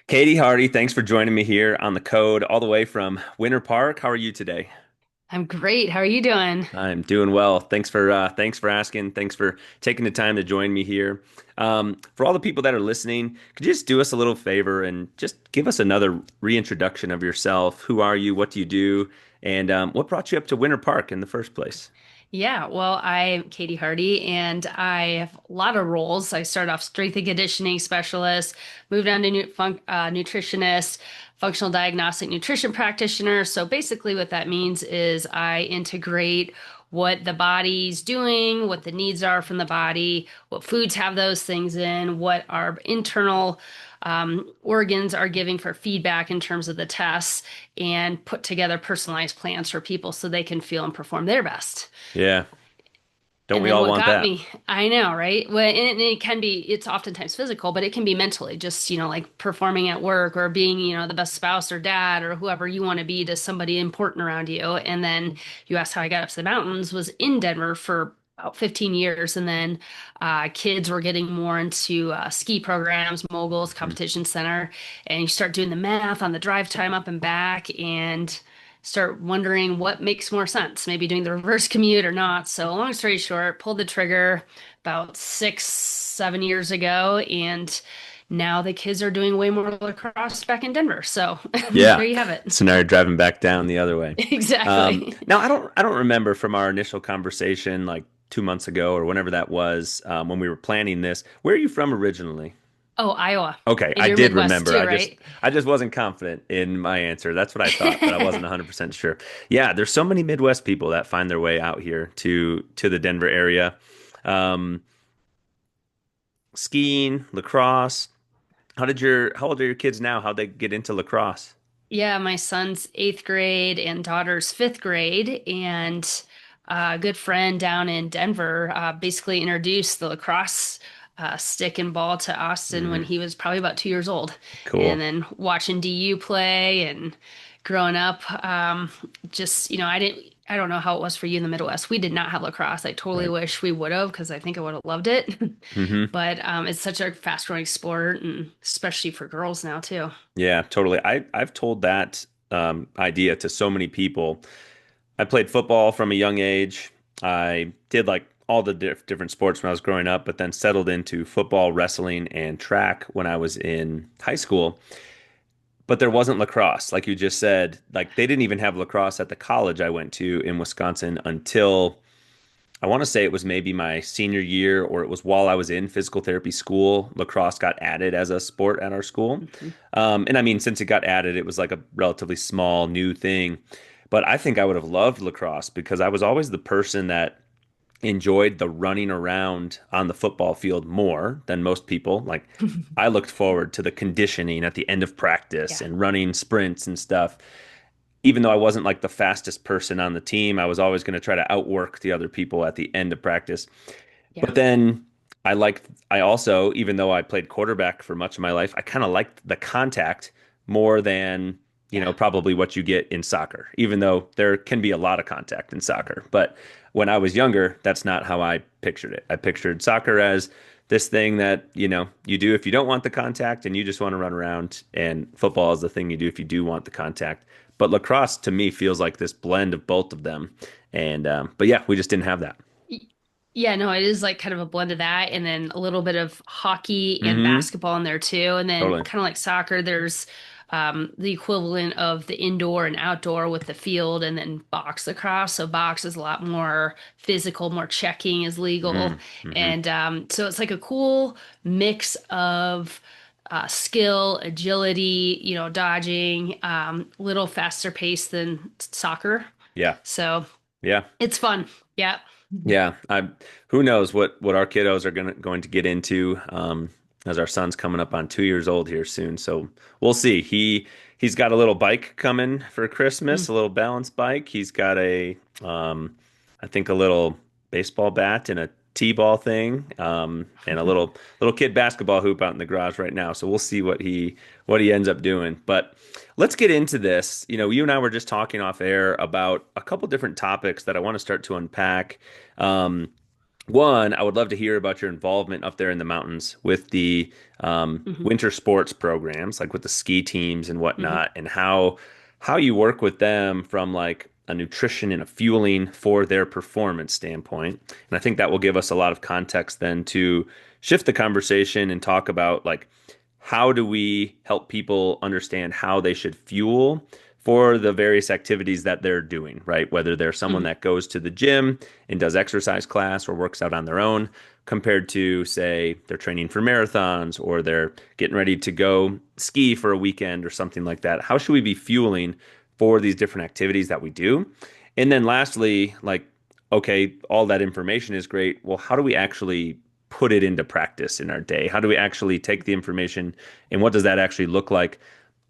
Katie Hardy, thanks for joining me here on the code all the way from Winter Park. How are you today? I'm great. How are you doing? I'm doing well. Thanks for asking. Thanks for taking the time to join me here. For all the people that are listening, could you just do us a little favor and just give us another reintroduction of yourself? Who are you? What do you do? And what brought you up to Winter Park in the first place? Yeah, well, I'm Katie Hardy and I have a lot of roles. I started off strength and conditioning specialist, moved on to nutritionist, functional diagnostic nutrition practitioner. So basically, what that means is I integrate what the body's doing, what the needs are from the body, what foods have those things in, what our internal organs are giving for feedback in terms of the tests, and put together personalized plans for people so they can feel and perform their best. Yeah, don't And we then all what want got that? me, I know, right? Well, and it can be, it's oftentimes physical, but it can be mentally, just, like performing at work or being, the best spouse or dad or whoever you want to be to somebody important around you. And then you asked how I got up to the mountains, was in Denver for about 15 years. And then kids were getting more into ski programs, moguls, Mhm. competition center. And you start doing the math on the drive time up and back. And start wondering what makes more sense, maybe doing the reverse commute or not. So, long story short, pulled the trigger about 6, 7 years ago, and now the kids are doing way more lacrosse back in Denver. So, there Yeah. you have it. So now you're driving back down the other way. Exactly. Now I don't remember from our initial conversation like 2 months ago or whenever that was when we were planning this. Where are you from originally? Oh, Iowa. Okay, And I you're did Midwest remember. too, I just right? I just wasn't confident in my answer. That's what I thought, but I wasn't 100% sure. Yeah, there's so many Midwest people that find their way out here to the Denver area. Um, Skiing, lacrosse. How old are your kids now? How'd they get into lacrosse? Yeah, my son's eighth grade and daughter's fifth grade, and a good friend down in Denver basically introduced the lacrosse stick and ball to Austin when Mm, he was probably about 2 years old. cool. And then watching DU play and growing up, just, I don't know how it was for you in the Midwest. We did not have lacrosse. I totally Right. wish we would have because I think I would have loved it. Hmm. But it's such a fast-growing sport, and especially for girls now too. Yeah, totally. I've told that idea to so many people. I played football from a young age. I did like all the different sports when I was growing up, but then settled into football, wrestling, and track when I was in high school. But there wasn't lacrosse, like you just said. Like they didn't even have lacrosse at the college I went to in Wisconsin until I want to say it was maybe my senior year or it was while I was in physical therapy school. Lacrosse got added as a sport at our school. Mhm. And I mean, since it got added, it was like a relatively small new thing. But I think I would have loved lacrosse because I was always the person that enjoyed the running around on the football field more than most people. Like I looked forward to the conditioning at the end of practice Yeah. and running sprints and stuff. Even though I wasn't like the fastest person on the team, I was always going to try to outwork the other people at the end of practice. Yeah. But then I also, even though I played quarterback for much of my life, I kind of liked the contact more than, Yeah. probably what you get in soccer, even though there can be a lot of contact in soccer. But when I was younger, that's not how I pictured it. I pictured soccer as this thing that, you do if you don't want the contact and you just want to run around, and football is the thing you do if you do want the contact. But lacrosse to me feels like this blend of both of them. And but yeah, we just didn't have that. Y- Yeah, no, it is like kind of a blend of that and then a little bit of hockey and Hmm. basketball in there too. And then Totally. kind of like soccer, there's the equivalent of the indoor and outdoor with the field and then box lacrosse. So box is a lot more physical, more checking is legal. Mm-hmm. And so it's like a cool mix of skill, agility, dodging, little faster pace than soccer. Yeah. So Yeah. it's fun. Yeah. Yeah. Who knows what our kiddos are going to get into as our son's coming up on 2 years old here soon. So we'll see. He's got a little bike coming for Christmas, Mm. a little balance bike. He's got I think a little baseball bat and a t-ball thing, and a little kid basketball hoop out in the garage right now. So we'll see what he ends up doing. But let's get into this. You and I were just talking off air about a couple different topics that I want to start to unpack. Um, one, I would love to hear about your involvement up there in the mountains with the Hmm. winter sports programs, like with the ski teams and Hmm. whatnot, and how you work with them from like a nutrition and a fueling for their performance standpoint. And I think that will give us a lot of context then to shift the conversation and talk about like how do we help people understand how they should fuel for the various activities that they're doing, right? Whether they're someone Hmm. that goes to the gym and does exercise class or works out on their own, compared to, say, they're training for marathons or they're getting ready to go ski for a weekend or something like that. How should we be fueling for these different activities that we do? And then lastly, like, okay, all that information is great. Well, how do we actually put it into practice in our day? How do we actually take the information and what does that actually look like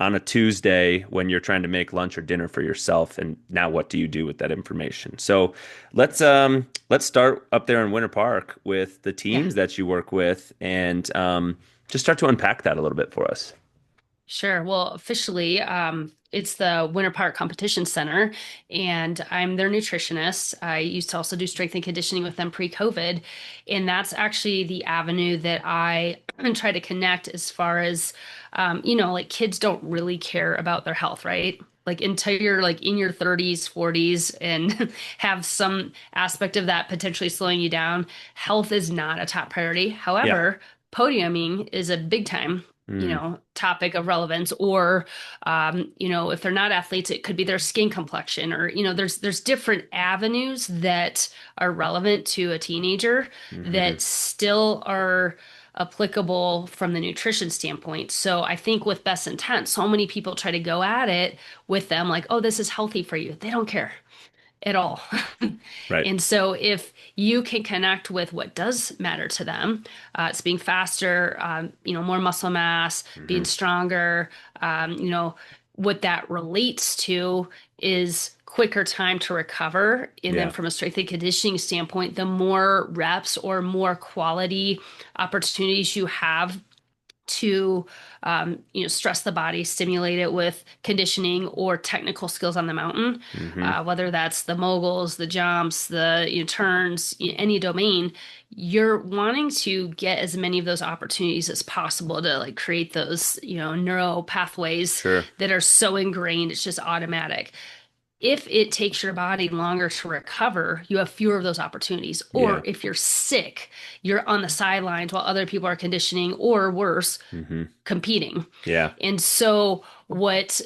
on a Tuesday when you're trying to make lunch or dinner for yourself? And now what do you do with that information? So let's start up there in Winter Park with the Yeah. teams that you work with and just start to unpack that a little bit for us. Sure. Well, officially, it's the Winter Park Competition Center, and I'm their nutritionist. I used to also do strength and conditioning with them pre-COVID, and that's actually the avenue that I try to connect as far as, like kids don't really care about their health, right? Like until you're like in your 30s, 40s, and have some aspect of that potentially slowing you down, health is not a top priority. Yeah. However, podiuming is a big time Mm, topic of relevance, or if they're not athletes, it could be their skin complexion, or there's different avenues that are relevant to a teenager hmm. that still are applicable from the nutrition standpoint. So I think with best intent, so many people try to go at it with them like, oh, this is healthy for you. They don't care at all. Right. And so if you can connect with what does matter to them, it's being faster, more muscle mass, being Hmm. stronger, what that relates to is quicker time to recover. And then Yeah. from a strength and conditioning standpoint, the more reps or more quality opportunities you have to stress the body, stimulate it with conditioning or technical skills on the mountain, Hmm. whether that's the moguls, the jumps, the turns, any domain. You're wanting to get as many of those opportunities as possible to like create those neural pathways Sure. that are so ingrained it's just automatic. If it takes your body longer to recover, you have fewer of those opportunities. Yeah. Or if you're sick, you're on the sidelines while other people are conditioning, or worse, Hmm. competing. Yeah. And so, what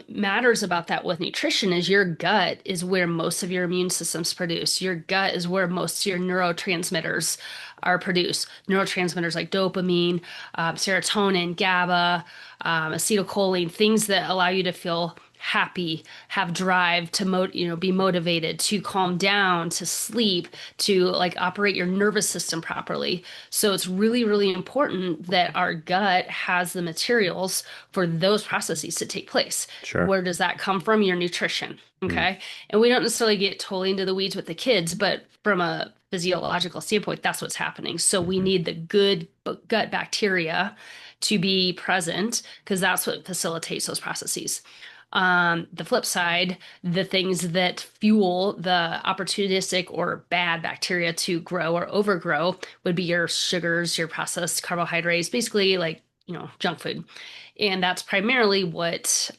matters about that with nutrition is your gut is where most of your immune system's produced. Your gut is where most of your neurotransmitters are produced. Neurotransmitters like dopamine, serotonin, GABA, acetylcholine, things that allow you to feel happy, have drive to be motivated, to calm down, to sleep, to like operate your nervous system properly. So it's really, really important that our gut has the materials for those processes to take place. Sure. Where does that come from? Your nutrition. Mm. Okay. And we don't necessarily get totally into the weeds with the kids, but from a physiological standpoint, that's what's happening. So we Hmm. need the good gut bacteria to be present because that's what facilitates those processes. The flip side, the things that fuel the opportunistic or bad bacteria to grow or overgrow would be your sugars, your processed carbohydrates, basically like, junk food. And that's primarily what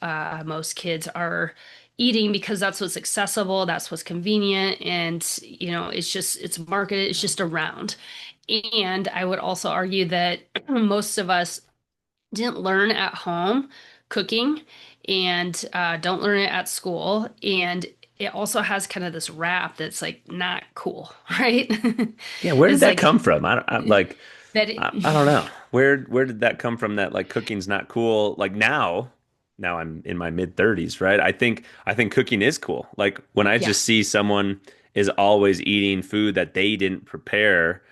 most kids are eating because that's what's accessible, that's what's convenient, and, it's marketed, it's just around. And I would also argue that most of us didn't learn at home cooking and don't learn it at school. And it also has kind of this rap that's like not cool, right? Yeah, where did It's that like come from? that. I don't know. Where did that come from that like cooking's not cool? Like now I'm in my mid 30s, right? I think cooking is cool. Like when I Yeah, just see someone is always eating food that they didn't prepare,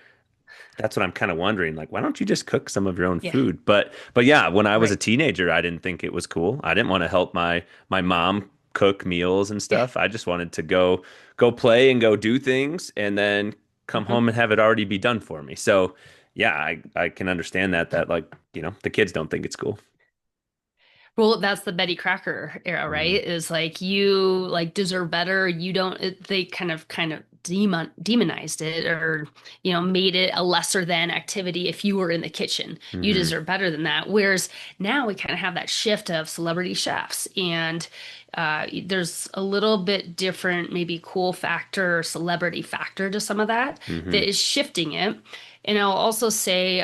that's what I'm kind of wondering. Like, why don't you just cook some of your own yeah, food? But yeah, when I was a right. teenager, I didn't think it was cool. I didn't want to help my mom cook meals and Yeah. stuff. I just wanted to go play and go do things and then come Mhm. home and have it already be done for me. So yeah, I can understand that like, the kids don't think it's cool. Well, that's the Betty Crocker era, right? Mm, Is like you like deserve better. You don't. They kind of demonized it, or made it a lesser than activity. If you were in the kitchen, you Hmm. deserve better than that. Whereas now we kind of have that shift of celebrity chefs, and there's a little bit different, maybe cool factor or celebrity factor to some of that Hmm. that is shifting it. And I'll also say,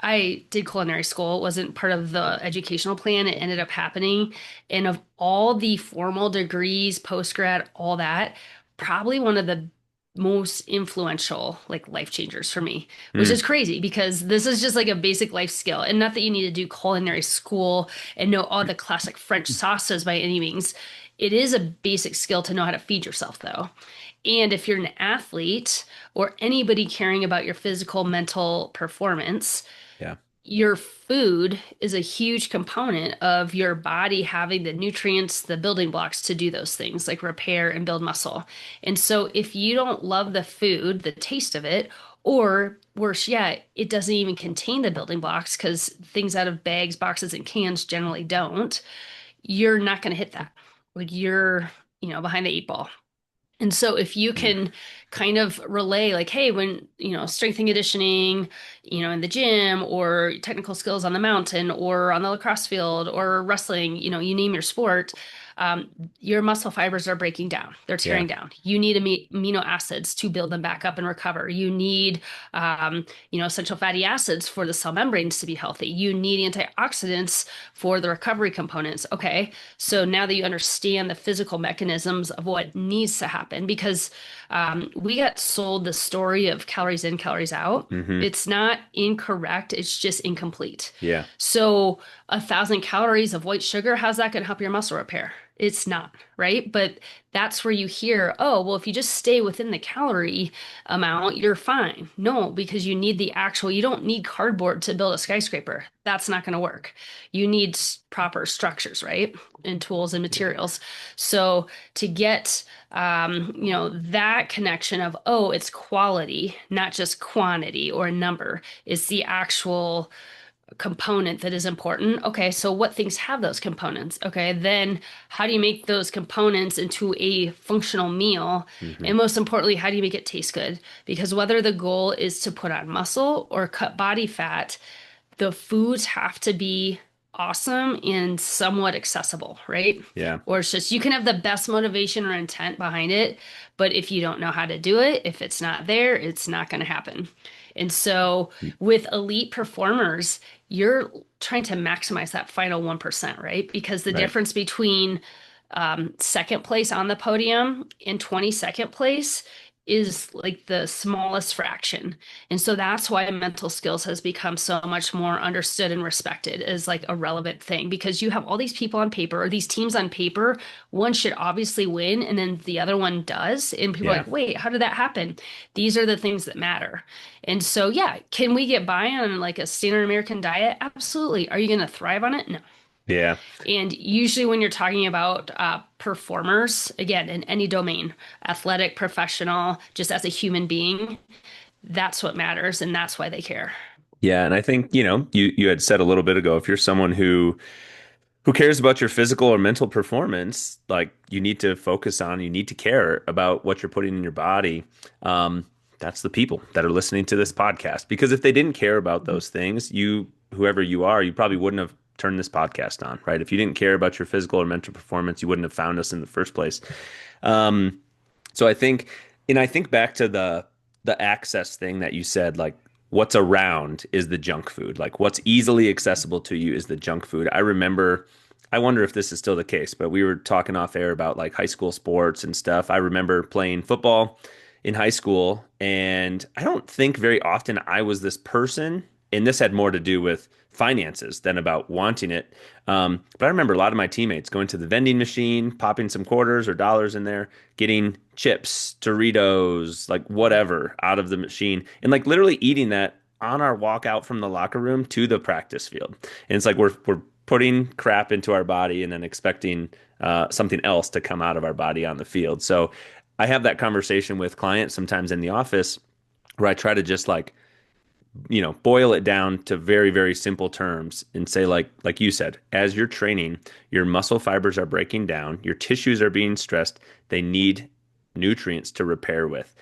I did culinary school. It wasn't part of the educational plan. It ended up happening. And of all the formal degrees, post grad, all that, probably one of the most influential, like, life changers for me, which is Mm. crazy because this is just like a basic life skill. And not that you need to do culinary school and know all the classic French sauces by any means. It is a basic skill to know how to feed yourself, though. And if you're an athlete or anybody caring about your physical, mental performance, Yeah. your food is a huge component of your body having the nutrients, the building blocks to do those things like repair and build muscle. And so if you don't love the food, the taste of it, or worse yet, it doesn't even contain the building blocks because things out of bags, boxes, and cans generally don't, you're not going to hit that. Like, you're, behind the eight ball. And so if you Mm. can kind of relay, like, hey, when, strength and conditioning, in the gym, or technical skills on the mountain or on the lacrosse field or wrestling, you name your sport, um, your muscle fibers are breaking down. They're Yeah. tearing down. You need amino acids to build them back up and recover. You need, essential fatty acids for the cell membranes to be healthy. You need antioxidants for the recovery components. Okay. So now that you understand the physical mechanisms of what needs to happen, because we got sold the story of calories in, calories out. Hmm. It's not incorrect, it's just incomplete. Yeah. So 1,000 calories of white sugar, how's that going to help your muscle repair? It's not, right? But that's where you hear, oh, well, if you just stay within the calorie amount, you're fine. No, because you need the actual, you don't need cardboard to build a skyscraper. That's not going to work. You need proper structures, right? And tools and materials. So to get, that connection of, oh, it's quality, not just quantity or a number, is the actual component that is important. Okay, so what things have those components? Okay, then how do you make those components into a functional meal? Hmm. And most importantly, how do you make it taste good? Because whether the goal is to put on muscle or cut body fat, the foods have to be awesome and somewhat accessible, right? Yeah. Or it's just you can have the best motivation or intent behind it, but if you don't know how to do it, if it's not there, it's not going to happen. And so with elite performers, you're trying to maximize that final 1%, right? Because the Right. difference between second place on the podium and 22nd place is like the smallest fraction. And so that's why mental skills has become so much more understood and respected as like a relevant thing, because you have all these people on paper or these teams on paper. One should obviously win and then the other one does. And people are Yeah. like, wait, how did that happen? These are the things that matter. And so, yeah, can we get by on like a standard American diet? Absolutely. Are you going to thrive on it? No. Yeah. And usually, when you're talking about performers, again, in any domain, athletic, professional, just as a human being, that's what matters. And that's why they care. Yeah. And I think, you had said a little bit ago, if you're someone who cares about your physical or mental performance, like you need to care about what you're putting in your body. Um, that's the people that are listening to this podcast. Because if they didn't care about those things, whoever you are, you probably wouldn't have turned this podcast on, right? If you didn't care about your physical or mental performance, you wouldn't have found us in the first place. Um, so I think back to the access thing that you said, like what's around is the junk food. Like what's easily accessible to you is the junk food. I wonder if this is still the case, but we were talking off air about like high school sports and stuff. I remember playing football in high school, and I don't think very often I was this person, and this had more to do with finances than about wanting it. But I remember a lot of my teammates going to the vending machine, popping some quarters or dollars in there, getting chips, Doritos, like whatever out of the machine, and like literally eating that on our walk out from the locker room to the practice field. And it's like we're putting crap into our body and then expecting something else to come out of our body on the field. So I have that conversation with clients sometimes in the office where I try to just like boil it down to very, very simple terms and say, like you said, as you're training, your muscle fibers are breaking down, your tissues are being stressed. They need nutrients to repair with.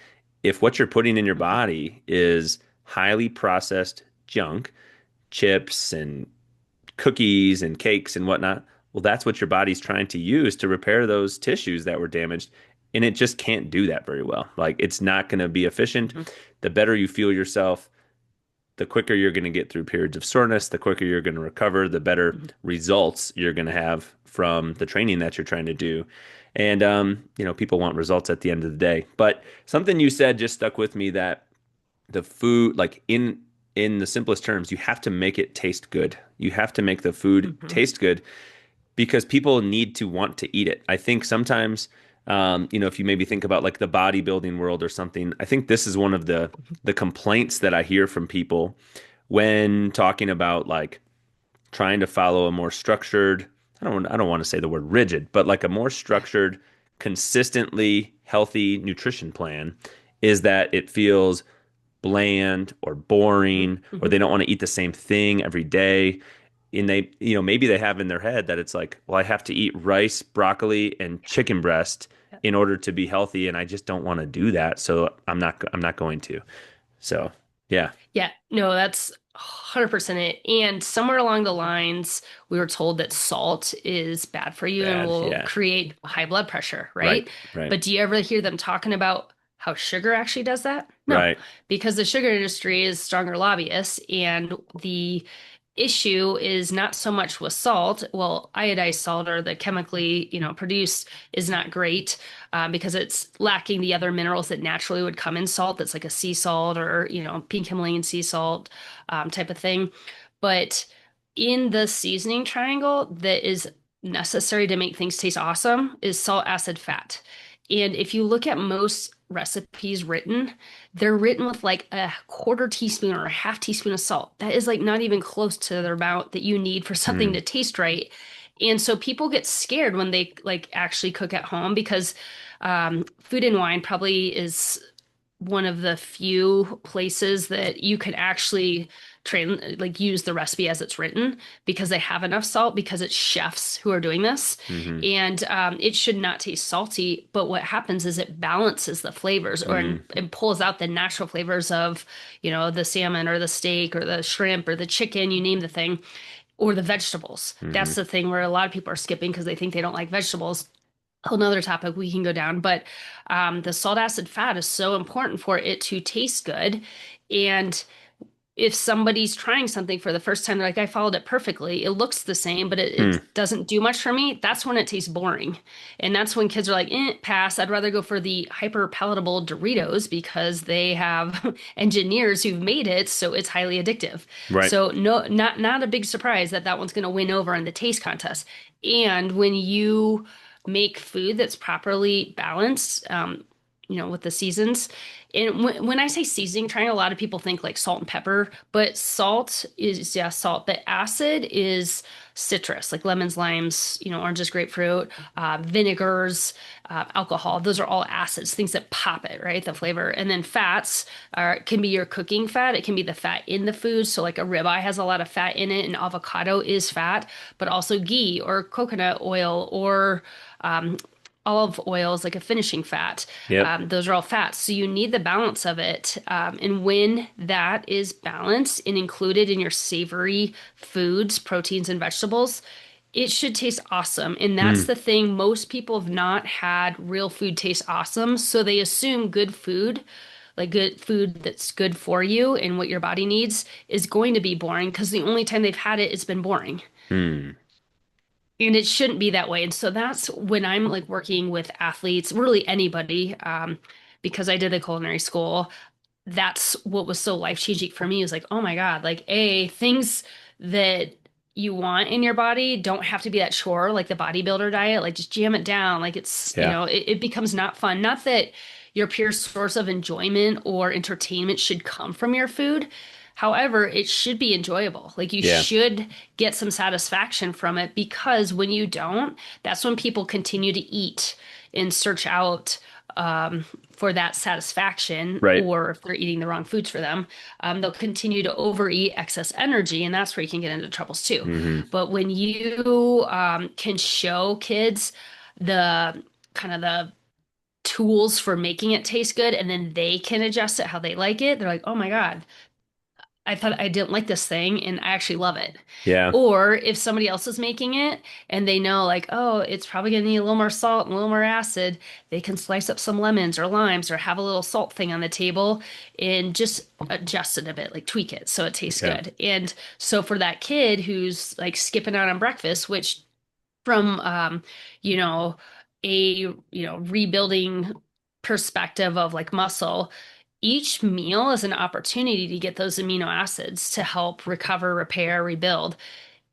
If what you're putting in your Mhm. body is highly processed junk, chips and cookies and cakes and whatnot, well, that's what your body's trying to use to repair those tissues that were damaged. And it just can't do that very well. Like, it's not going to be efficient. Mhm. The better you feel yourself, the quicker you're going to get through periods of soreness, the quicker you're going to recover, the better Mhm. results you're going to have from the training that you're trying to do. And, people want results at the end of the day. But something you said just stuck with me, that the food, like in the simplest terms, you have to make it taste good. You have to make the food Mhm. taste good because people need to want to eat it. I think sometimes, if you maybe think about like the bodybuilding world or something, I think this is one of the complaints that I hear from people when talking about like trying to follow a more structured, I don't want to say the word rigid, but like a more Yeah. structured, consistently healthy nutrition plan, is that it feels bland or Mhm. boring, or Mhm. they don't want to eat the same thing every day. And they, maybe they have in their head that it's like, well, I have to eat rice, broccoli, and chicken breast Yeah. in order to be healthy, and I just don't want to do that, so I'm not going to. So, yeah, Yeah, no, that's 100% it. And somewhere along the lines, we were told that salt is bad for you and bad. will Yeah, create high blood pressure, right, right? right, But do you ever hear them talking about how sugar actually does that? No, right. because the sugar industry is stronger lobbyists, and the issue is not so much with salt. Well, iodized salt or the chemically, produced is not great because it's lacking the other minerals that naturally would come in salt. That's like a sea salt or, pink Himalayan sea salt type of thing. But in the seasoning triangle that is necessary to make things taste awesome is salt, acid, fat. And if you look at most recipes written, they're written with like a quarter teaspoon or a half teaspoon of salt. That is like not even close to the amount that you need for something Mm, to taste right. And so people get scared when they like actually cook at home because Food and Wine probably is one of the few places that you can actually train like use the recipe as it's written because they have enough salt because it's chefs who are doing this mm-hmm, and it should not taste salty, but what happens is it balances the flavors or mm, and pulls out the natural flavors of the salmon or the steak or the shrimp or the chicken, you name the thing, or the vegetables. mm-hmm, That's the thing where a lot of people are skipping because they think they don't like vegetables. Whole nother topic we can go down, but the salt acid fat is so important for it to taste good. And if somebody's trying something for the first time, they're like, I followed it perfectly. It looks the same, but it mm, doesn't do much for me. That's when it tastes boring. And that's when kids are like, pass. I'd rather go for the hyper palatable Doritos because they have engineers who've made it so it's highly addictive. right. So no, not a big surprise that that one's going to win over in the taste contest. And when you make food that's properly balanced, with the seasons, and when I say seasoning triangle, a lot of people think like salt and pepper, but salt is, yeah, salt. But acid is citrus, like lemons, limes, oranges, grapefruit, vinegars, alcohol. Those are all acids, things that pop it, right? The flavor. And then fats can be your cooking fat. It can be the fat in the food. So like a ribeye has a lot of fat in it, and avocado is fat, but also ghee or coconut oil or um, olive oil is like a finishing fat. Yep. Those are all fats. So you need the balance of it. And when that is balanced and included in your savory foods, proteins, and vegetables, it should taste awesome. And that's Mm, the thing. Most people have not had real food taste awesome. So they assume good food, like good food that's good for you and what your body needs, is going to be boring because the only time they've had it, it's been boring. mm, And it shouldn't be that way. And so that's when I'm like working with athletes, really anybody, because I did the culinary school. That's what was so life-changing for me is like, oh my God, like things that you want in your body don't have to be that chore, like the bodybuilder diet, like just jam it down. Like it's, yeah. it becomes not fun. Not that your pure source of enjoyment or entertainment should come from your food. However, it should be enjoyable. Like you Yeah. should get some satisfaction from it because when you don't, that's when people continue to eat and search out for that satisfaction, Right. or if they're eating the wrong foods for them, they'll continue to overeat excess energy, and that's where you can get into troubles too. Mm-hmm. But when you can show kids the kind of the tools for making it taste good, and then they can adjust it how they like it. They're like, oh my God, I thought I didn't like this thing and I actually love it. Yeah. Or if somebody else is making it and they know, like, oh, it's probably going to need a little more salt and a little more acid, they can slice up some lemons or limes or have a little salt thing on the table and just adjust it a bit, like tweak it so it tastes Yeah. good. And so for that kid who's like skipping out on breakfast, which from you know rebuilding perspective of like muscle, each meal is an opportunity to get those amino acids to help recover, repair, rebuild.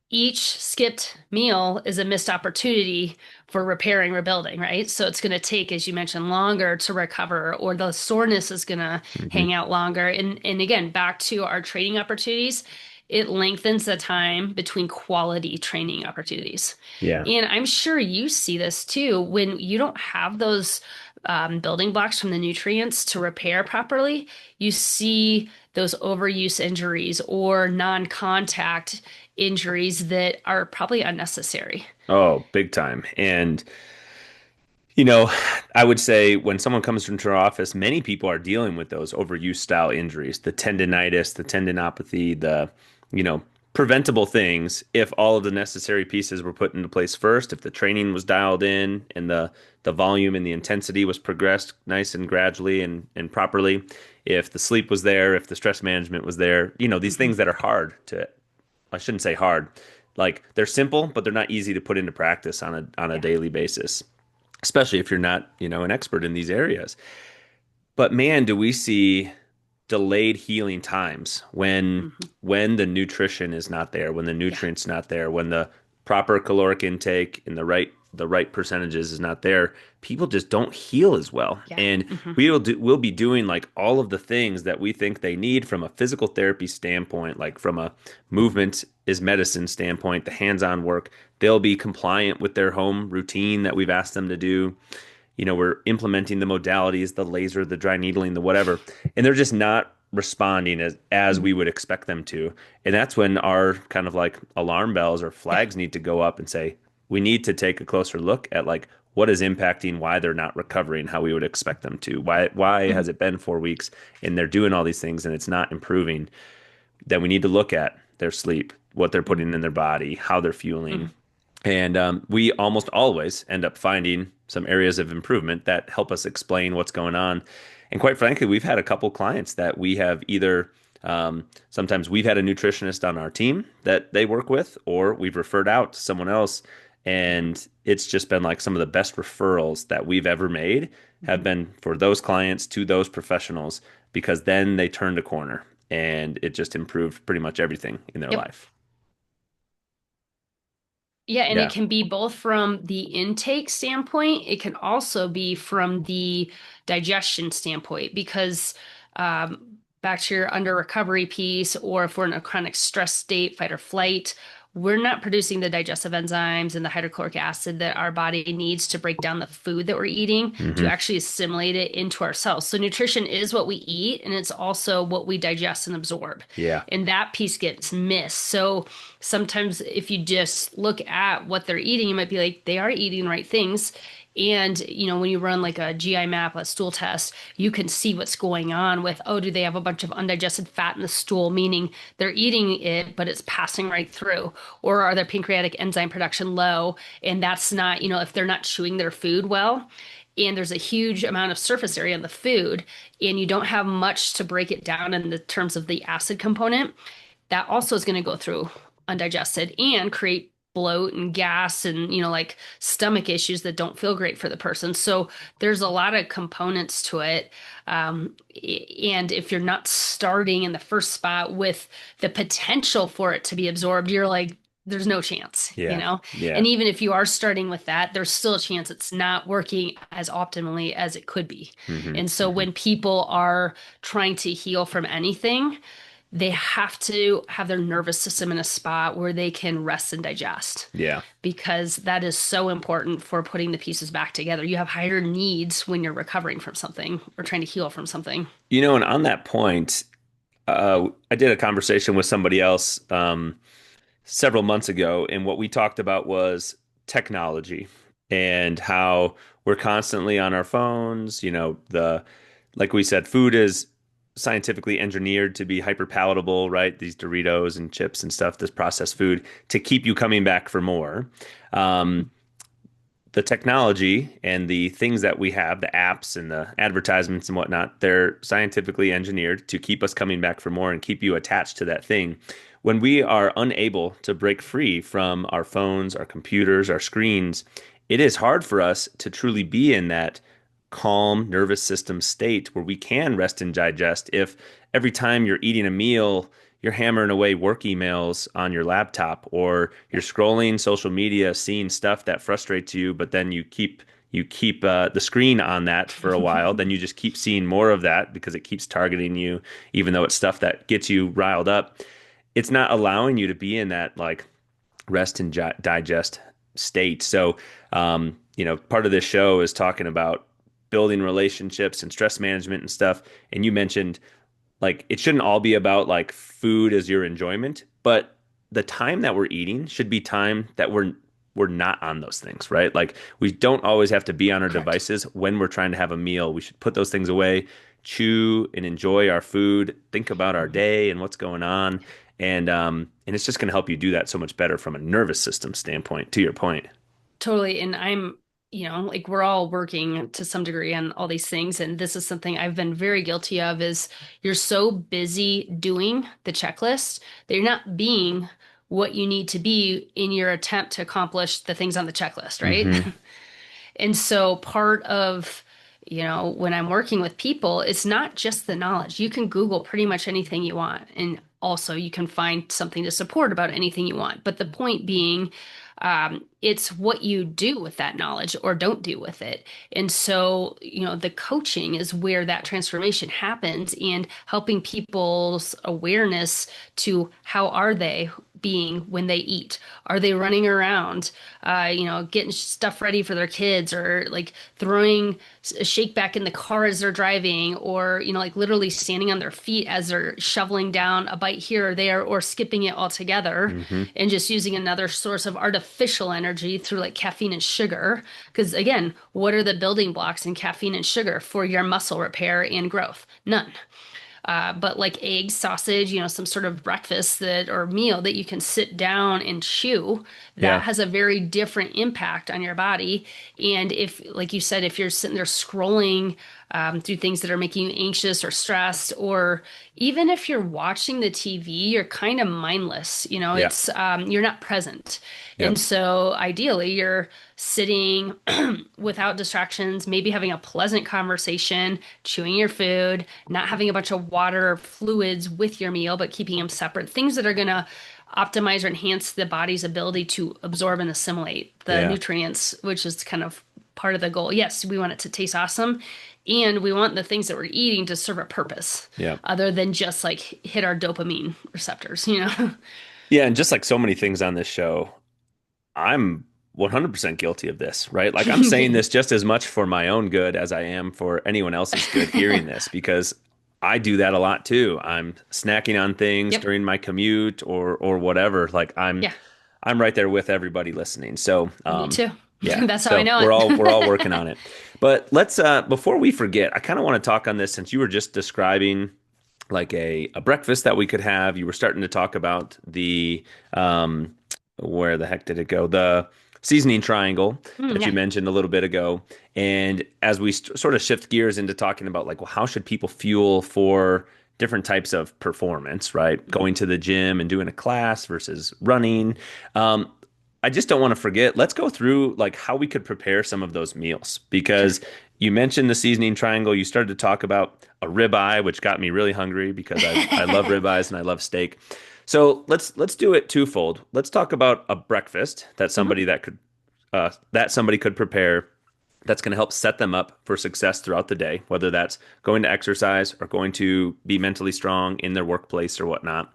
Each skipped meal is a missed opportunity for repairing, rebuilding, right? So it's going to take, as you mentioned, longer to recover, or the soreness is going to Hmm. hang out longer. And again, back to our training opportunities, it lengthens the time between quality training opportunities. Yeah. And I'm sure you see this too when you don't have those building blocks from the nutrients to repair properly. You see those overuse injuries or non-contact injuries that are probably unnecessary. Oh, big time. And you know, I would say when someone comes into our office, many people are dealing with those overuse style injuries, the tendinitis, the tendinopathy, you know, preventable things if all of the necessary pieces were put into place first, if the training was dialed in and the volume and the intensity was progressed nice and gradually and properly, if the sleep was there, if the stress management was there, these Mhm. things that are hard to, I shouldn't say hard, like they're simple, but they're not easy to put into practice on a Yeah. daily basis, especially if you're not, an expert in these areas. But man, do we see delayed healing times Mhm. when the nutrition is not there, when the Yeah. nutrients not there, when the proper caloric intake and the right percentages is not there, people just don't heal as well. Yeah. And Hmm. we'll be doing like all of the things that we think they need from a physical therapy standpoint, like from a movement is medicine standpoint, the hands-on work. They'll be compliant with their home routine that we've asked them to do. We're implementing the modalities, the laser, the dry needling, the whatever, and they're just not responding as we would expect them to. And that's when our kind of like alarm bells or Yeah. flags need to go up and say, we need to take a closer look at like what is impacting why they're not recovering how we would expect them to. Why Mhm. has it been 4 weeks and they're doing all these things and it's not improving? Then we need to look at their sleep, what they're putting in their body, how they're fueling, Mhm. and we almost always end up finding some areas of improvement that help us explain what's going on. And quite frankly, we've had a couple clients that we have either sometimes we've had a nutritionist on our team that they work with, or we've referred out to someone else. And it's just been like some of the best referrals that we've ever made have Mhm. been for those clients to those professionals because then they turned a corner and it just improved pretty much everything in their Yep. life. Yeah, and it Yeah. can be both from the intake standpoint, it can also be from the digestion standpoint because back to your under recovery piece, or if we're in a chronic stress state, fight or flight, we're not producing the digestive enzymes and the hydrochloric acid that our body needs to break down the food that we're eating to Hmm. actually assimilate it into our cells. So nutrition is what we eat, and it's also what we digest and absorb. Yeah. And that piece gets missed. So sometimes if you just look at what they're eating, you might be like, they are eating the right things. And, when you run like a GI map, a stool test, you can see what's going on with, oh, do they have a bunch of undigested fat in the stool, meaning they're eating it, but it's passing right through? Or are their pancreatic enzyme production low? And that's not, if they're not chewing their food well, and there's a huge amount of surface area in the food, and you don't have much to break it down in the terms of the acid component, that also is going to go through undigested and create bloat and gas and like stomach issues that don't feel great for the person. So there's a lot of components to it. And if you're not starting in the first spot with the potential for it to be absorbed, you're like, there's no chance, Yeah. and Yeah. even if you are starting with that, there's still a chance it's not working as optimally as it could be. Hmm. And so Hmm. when people are trying to heal from anything, they have to have their nervous system in a spot where they can rest and digest, Yeah. because that is so important for putting the pieces back together. You have higher needs when you're recovering from something or trying to heal from something. And on that point, I did a conversation with somebody else several months ago, and what we talked about was technology. and how we're constantly on our phones. Like we said, food is scientifically engineered to be hyper palatable, right? These Doritos and chips and stuff, this processed food to keep you coming back for more. Um, the technology and the things that we have, the apps and the advertisements and whatnot, they're scientifically engineered to keep us coming back for more and keep you attached to that thing. When we are unable to break free from our phones, our computers, our screens, it is hard for us to truly be in that calm nervous system state where we can rest and digest if every time you're eating a meal, you're hammering away work emails on your laptop or you're scrolling social media, seeing stuff that frustrates you, but then you keep the screen on that for a while, then you just keep seeing more of that because it keeps targeting you, even though it's stuff that gets you riled up. It's not allowing you to be in that like rest and digest state. So, part of this show is talking about building relationships and stress management and stuff. And you mentioned like it shouldn't all be about like food as your enjoyment, but the time that we're eating should be time that we're not on those things, right? Like we don't always have to be on our Correct. devices when we're trying to have a meal. We should put those things away, chew and enjoy our food, think about our Mhm. day and what's going on. And it's just going to help you do that so much better from a nervous system standpoint, to your point. Totally. And like we're all working to some degree on all these things. And this is something I've been very guilty of is you're so busy doing the checklist that you're not being what you need to be in your attempt to accomplish the things on the checklist, right? Hmm. And so part of, when I'm working with people, it's not just the knowledge. You can Google pretty much anything you want. And also you can find something to support about anything you want. But the point being, it's what you do with that knowledge or don't do with it. And so, the coaching is where that transformation happens and helping people's awareness to how are they being when they eat? Are they running around, getting stuff ready for their kids or like throwing a shake back in the car as they're driving or, like literally standing on their feet as they're shoveling down a bite here or there or skipping it altogether Hmm. and just using another source of artificial energy through like caffeine and sugar. Because again, what are the building blocks in caffeine and sugar for your muscle repair and growth? None. But like eggs, sausage, some sort of breakfast that or meal that you can sit down and chew, that Yeah. has a very different impact on your body. And if, like you said, if you're sitting there scrolling through things that are making you anxious or stressed, or even if you're watching the TV, you're kind of mindless. Yeah. You're not present. And Yep. so ideally, you're sitting without distractions, maybe having a pleasant conversation, chewing your food, not having a bunch of water or fluids with your meal, but keeping them separate. Things that are going to optimize or enhance the body's ability to absorb and assimilate the Yeah. nutrients, which is kind of part of the goal. Yes, we want it to taste awesome, and we want the things that we're eating to serve a purpose Yeah. other than just like hit our dopamine receptors. Yeah. And just like so many things on this show, I'm 100% guilty of this, right? Like I'm saying this just as much for my own good as I am for anyone else's good hearing this because I do that a lot too. I'm snacking on things Yep. during my commute or whatever. Like I'm Yeah, I'm right there with everybody listening. So, me too. yeah. That's how I So know we're all working it. on it. But let's before we forget, I kind of want to talk on this since you were just describing like a breakfast that we could have. You were starting to talk about the where the heck did it go? The seasoning triangle that you Yeah. mentioned a little bit ago. And as we sort of shift gears into talking about like, well, how should people fuel for different types of performance, right? Mhm. Going to the gym and doing a class versus running. Um, I just don't want to forget. Let's go through like how we could prepare some of those meals because Sure. you mentioned the seasoning triangle. You started to talk about a ribeye, which got me really hungry because I love ribeyes and I love steak. So let's do it twofold. Let's talk about a breakfast Mhm. that somebody could prepare that's going to help set them up for success throughout the day, whether that's going to exercise or going to be mentally strong in their workplace or whatnot.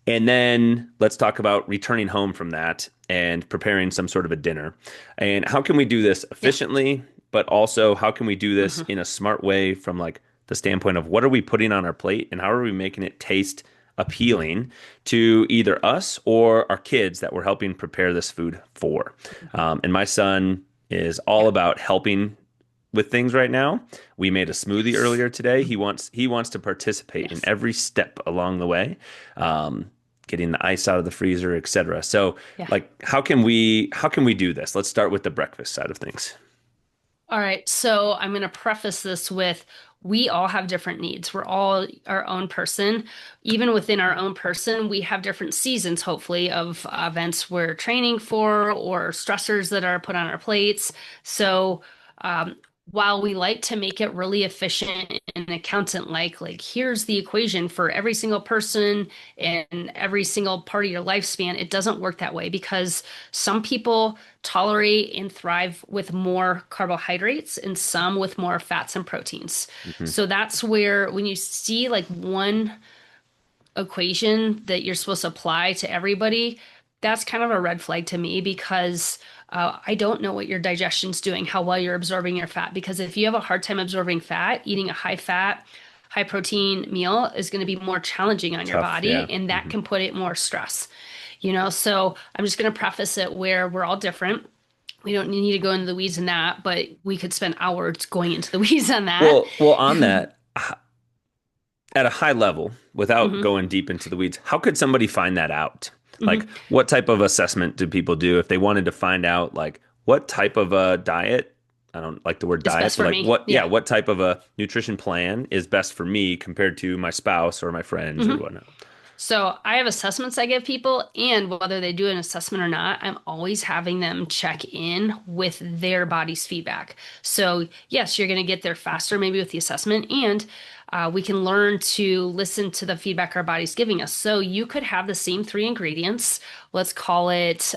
And then let's talk about returning home from that and preparing some sort of a dinner. And how can we do this Yeah. efficiently, but also how can we do this Mhm. in a smart way from like the standpoint of what are we putting on our plate and how are we making it taste appealing to either us or our kids that we're helping prepare this food for. Mhm. And my son is all Yeah. about helping with things right now. We made a smoothie earlier today. He wants to participate in Yes. every step along the way, um, getting the ice out of the freezer, etc. So, Yeah. like, how can we do this? Let's start with the breakfast side of things. All right, so I'm going to preface this with we all have different needs. We're all our own person. Even within our own person, we have different seasons, hopefully, of events we're training for or stressors that are put on our plates. So, um, while we like to make it really efficient and accountant like here's the equation for every single person and every single part of your lifespan, it doesn't work that way because some people tolerate and thrive with more carbohydrates and some with more fats and proteins. Hmm. So that's where when you see like one equation that you're supposed to apply to everybody, that's kind of a red flag to me because I don't know what your digestion's doing, how well you're absorbing your fat. Because if you have a hard time absorbing fat, eating a high fat, high protein meal is going to be more challenging on your Tough, body, yeah. and that Hmm. can put it more stress. So I'm just going to preface it where we're all different. We don't need to go into the weeds in that, but we could spend hours going into the weeds on that. Well, on that, at a high level, without hmm going deep into the weeds, how could somebody find that out? Like, hmm what type of assessment do people do if they wanted to find out, like, what type of a diet? I don't like the word It's diet, best but for like, me. yeah, Yeah. what type of a nutrition plan is best for me compared to my spouse or my friends or hmm whatnot? So I have assessments I give people, and whether they do an assessment or not, I'm always having them check in with their body's feedback. So yes, you're going to get there faster, maybe with the assessment, and we can learn to listen to the feedback our body's giving us. So you could have the same three ingredients. Let's call it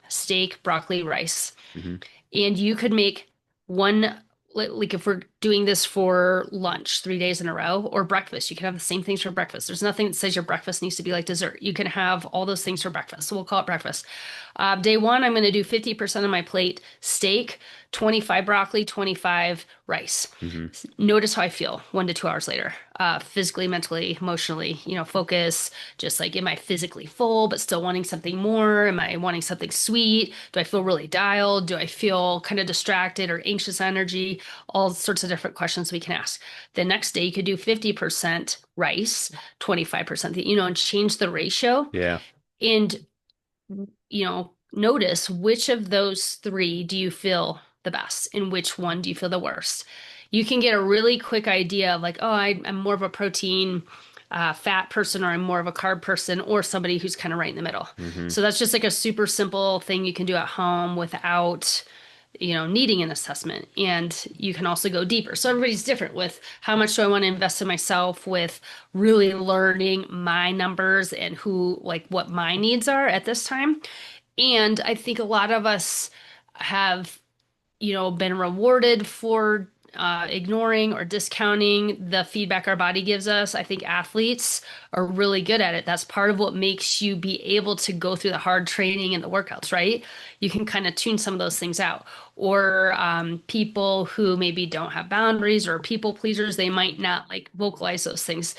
steak, broccoli, rice. Hmm. And you could make one, like if we're doing this for lunch 3 days in a row or breakfast, you can have the same things for breakfast. There's nothing that says your breakfast needs to be like dessert. You can have all those things for breakfast. So we'll call it breakfast. Day one, I'm going to do 50% of my plate steak, 25 broccoli, 25 rice. Hmm. Notice how I feel 1 to 2 hours later, physically, mentally, emotionally, focus, just like, am I physically full, but still wanting something more? Am I wanting something sweet? Do I feel really dialed? Do I feel kind of distracted or anxious energy? All sorts of different questions we can ask. The next day, you could do 50% rice, 25%, and change the ratio. Yeah. And notice which of those three do you feel the best and which one do you feel the worst. You can get a really quick idea of like, oh, I'm more of a protein fat person, or I'm more of a carb person, or somebody who's kind of right in the middle. Hmm. So that's just like a super simple thing you can do at home without needing an assessment. And you can also go deeper. So everybody's different with how much do I want to invest in myself, with really learning my numbers and who, like, what my needs are at this time. And I think a lot of us have, been rewarded for ignoring or discounting the feedback our body gives us. I think athletes are really good at it. That's part of what makes you be able to go through the hard training and the workouts, right? You can kind of tune some of those things out. Or people who maybe don't have boundaries or people pleasers, they might not like vocalize those things.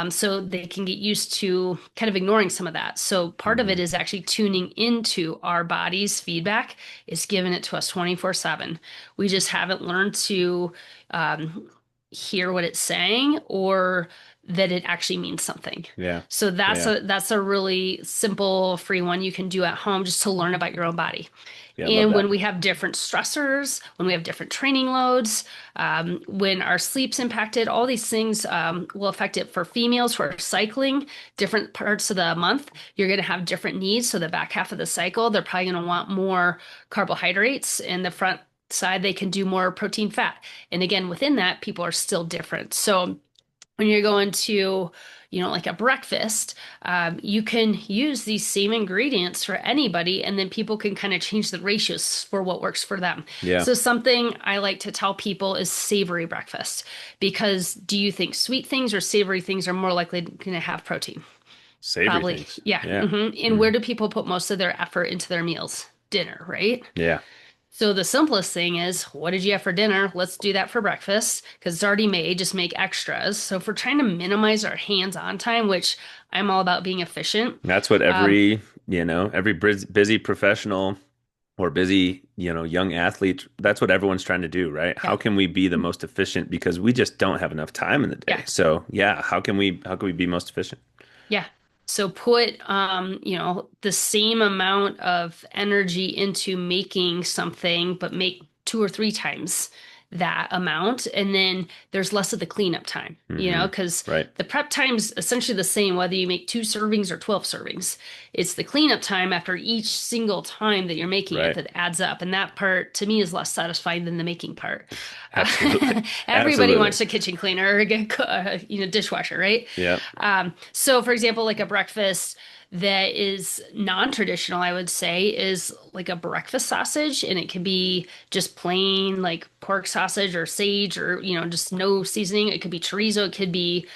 So they can get used to kind of ignoring some of that. So part of Hmm. it is actually tuning into our body's feedback. It's giving it to us 24/7. We just haven't learned to um, hear what it's saying or that it actually means something. Yeah. So that's Yeah. a really simple free one you can do at home just to learn about your own body. Yeah. I love And that. when we have different stressors, when we have different training loads, when our sleep's impacted, all these things will affect it. For females who are cycling different parts of the month, you're going to have different needs. So the back half of the cycle, they're probably going to want more carbohydrates. In the front side, they can do more protein fat. And again, within that, people are still different. So when you're going to, like a breakfast, you can use these same ingredients for anybody, and then people can kind of change the ratios for what works for them. Yeah. So something I like to tell people is savory breakfast, because do you think sweet things or savory things are more likely going to have protein? Savory Probably, things. yeah. Yeah. And Hmm. where do people put most of their effort into their meals? Dinner, right? Yeah. So the simplest thing is, what did you have for dinner? Let's do that for breakfast because it's already made. Just make extras. So if we're trying to minimize our hands-on time, which I'm all about being efficient, That's what um, every busy professional or busy, young athletes, that's what everyone's trying to do, right? Yeah. How can we be the most efficient because we just don't have enough time in the Yeah. day. So, yeah, how can we be most efficient? Yeah. So put the same amount of energy into making something, but make two or three times that amount. And then there's less of the cleanup time, Hmm. because Right. the prep time's essentially the same whether you make two servings or 12 servings. It's the cleanup time after each single time that you're making it Right. that adds up. And that part to me is less satisfying than the making part. Absolutely. Everybody Absolutely. wants a kitchen cleaner or dishwasher, right? Yeah. So, for example, like a breakfast that is non-traditional, I would say, is like a breakfast sausage, and it can be just plain like pork sausage or sage or just no seasoning. It could be chorizo, it could be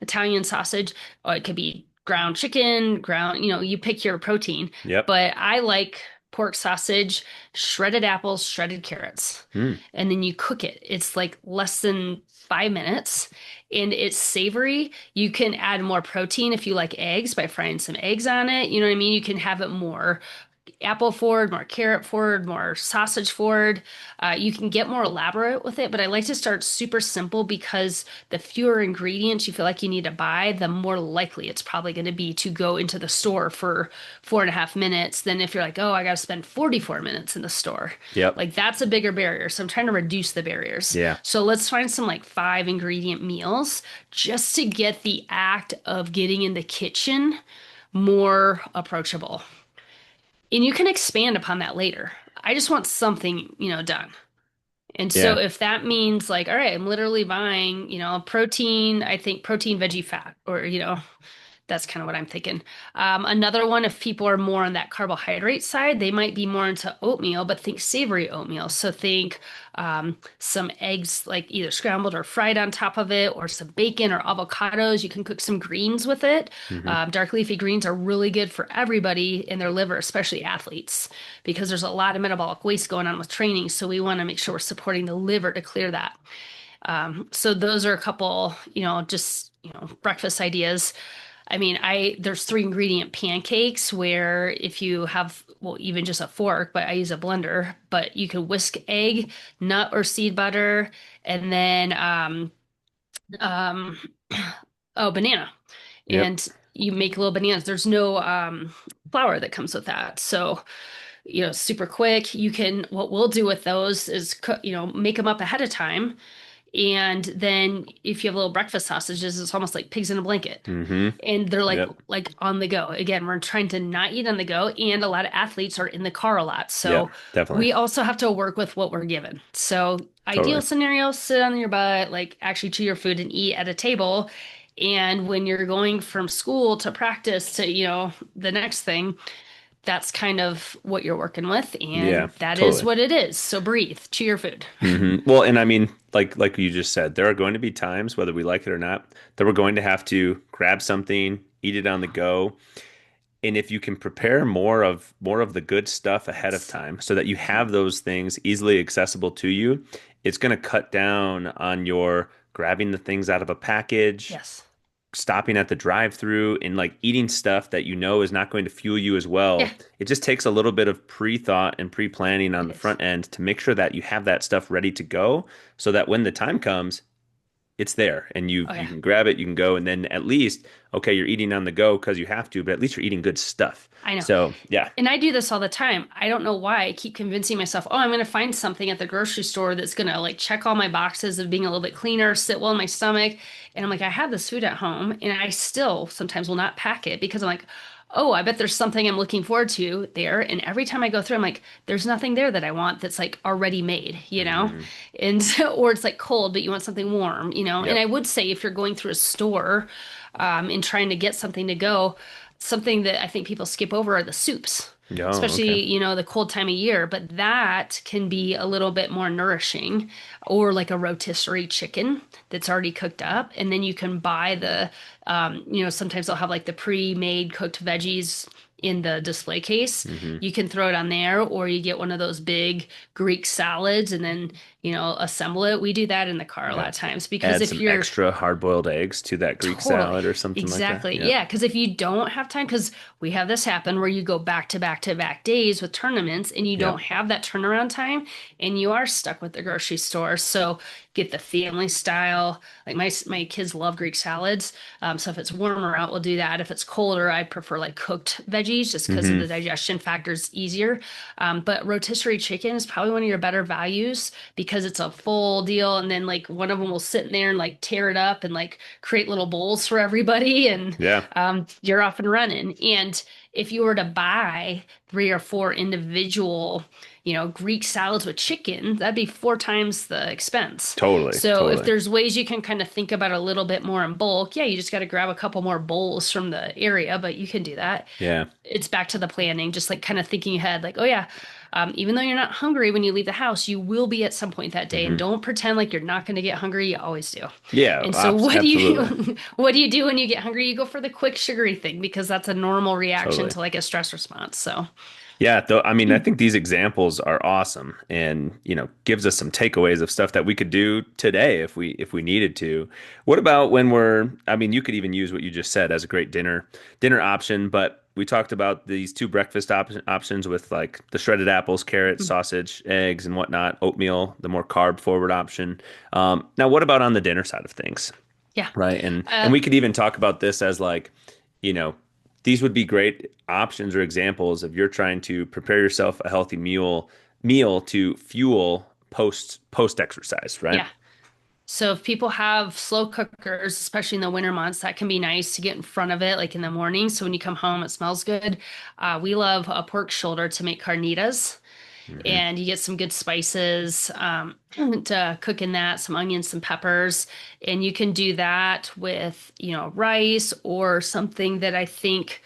Italian sausage, or it could be ground chicken, ground, you pick your protein. Yep. But I like pork sausage, shredded apples, shredded carrots, Mm. and then you cook it. It's like less than 5 minutes and it's savory. You can add more protein if you like eggs by frying some eggs on it. You know what I mean? You can have it more apple forward, more carrot forward, more sausage forward. You can get more elaborate with it, but I like to start super simple because the fewer ingredients you feel like you need to buy, the more likely it's probably going to be to go into the store for 4.5 minutes than if you're like, oh, I got to spend 44 minutes in the store. Yep. Like that's a bigger barrier. So I'm trying to reduce the barriers. Yeah. So let's find some like 5 ingredient meals just to get the act of getting in the kitchen more approachable. And you can expand upon that later. I just want something, done. And so Yeah. if that means like, all right, I'm literally buying, protein, I think protein, veggie, fat, or, that's kind of what I'm thinking. Another one, if people are more on that carbohydrate side, they might be more into oatmeal, but think savory oatmeal. So think some eggs, like either scrambled or fried on top of it, or some bacon or avocados. You can cook some greens with it. Hmm. Dark leafy greens are really good for everybody in their liver, especially athletes, because there's a lot of metabolic waste going on with training. So we want to make sure we're supporting the liver to clear that. So those are a couple, just, breakfast ideas. I mean, there's 3 ingredient pancakes where if you have, well, even just a fork, but I use a blender, but you can whisk egg, nut or seed butter, and then um oh, banana. Yep. And you make little bananas. There's no flour that comes with that. So, super quick. You can, what we'll do with those is cook, make them up ahead of time. And then if you have little breakfast sausages, it's almost like pigs in a blanket. Hmm. And they're like Yep. like on the go. Again, we're trying to not eat on the go, and a lot of athletes are in the car a lot. So Yep. Definitely. we also have to work with what we're given. So ideal Totally. scenario, sit on your butt, like actually chew your food and eat at a table. And when you're going from school to practice to, the next thing, that's kind of what you're working with, Yeah. and that is Totally. what it is. So breathe, chew your food. Well, and I mean, like you just said, there are going to be times, whether we like it or not, that we're going to have to grab something, eat it on the go. And if you can prepare more of the good stuff ahead of Yes. time so that you have those things easily accessible to you, it's going to cut down on your grabbing the things out of a package, Yes. stopping at the drive-through and like eating stuff that you know is not going to fuel you as Yeah, well. It just takes a little bit of pre-thought and pre-planning on it the is. front end to make sure that you have that stuff ready to go so that when the time comes, it's there and you Oh you yeah. can grab it, you can go, and then at least, okay, you're eating on the go because you have to, but at least you're eating good stuff. I know. So, yeah. And I do this all the time. I don't know why I keep convincing myself, oh, I'm going to find something at the grocery store that's going to like check all my boxes of being a little bit cleaner, sit well in my stomach. And I'm like, I have this food at home and I still sometimes will not pack it because I'm like, oh, I bet there's something I'm looking forward to there. And every time I go through, I'm like, there's nothing there that I want that's like already made. Hmm. And or it's like cold, but you want something warm. And Yep. I would say if you're going through a store and trying to get something to go, something that I think people skip over are the soups, Oh, okay. especially, the cold time of year, but that can be a little bit more nourishing, or like a rotisserie chicken that's already cooked up. And then you can buy sometimes they'll have like the pre-made cooked veggies in the display case. Hmm. You can throw it on there, or you get one of those big Greek salads and then, assemble it. We do that in the car a lot Yep. of times because Add if some you're extra hard-boiled eggs to that Greek totally. salad or something like that. Exactly. Yep. Yeah. Because if you don't have time, because we have this happen where you go back to back to back days with tournaments and you don't Yep. have that turnaround time and you are stuck with the grocery store. So get the family style. Like my kids love Greek salads. So if it's warmer out, we'll do that. If it's colder, I prefer like cooked veggies just because of Hmm. the digestion factor is easier. But rotisserie chicken is probably one of your better values because it's a full deal. And then like one of them will sit in there and like tear it up and like create little bowls for everybody, and Yeah. you're off and running. And if you were to buy 3 or 4 individual, Greek salads with chicken, that'd be 4 times the expense. Totally. So if Totally. there's ways you can kind of think about a little bit more in bulk, yeah, you just got to grab a couple more bowls from the area, but you can do that. Yeah. It's back to the planning, just like kind of thinking ahead, like, oh yeah, even though you're not hungry when you leave the house, you will be at some point that day, and Hmm. don't pretend like you're not going to get hungry. You always do. Yeah. And so what do Absolutely. you what do you do when you get hungry? You go for the quick sugary thing because that's a normal reaction Totally. to like a stress response. So, Yeah, though I mean, I think these examples are awesome and, gives us some takeaways of stuff that we could do today if we needed to. What about when I mean, you could even use what you just said as a great dinner option, but we talked about these two breakfast options with like the shredded apples, carrots, sausage, eggs, and whatnot, oatmeal, the more carb forward option. Now, what about on the dinner side of things? yeah. Right. And Uh, we could even talk about this as like, you know, these would be great options or examples of you're trying to prepare yourself a healthy meal to fuel post exercise, right? yeah. So if people have slow cookers, especially in the winter months, that can be nice to get in front of it, like in the morning. So when you come home, it smells good. We love a pork shoulder to make carnitas, Hmm. and you get some good spices to cook in that, some onions, some peppers, and you can do that with, rice or something that I think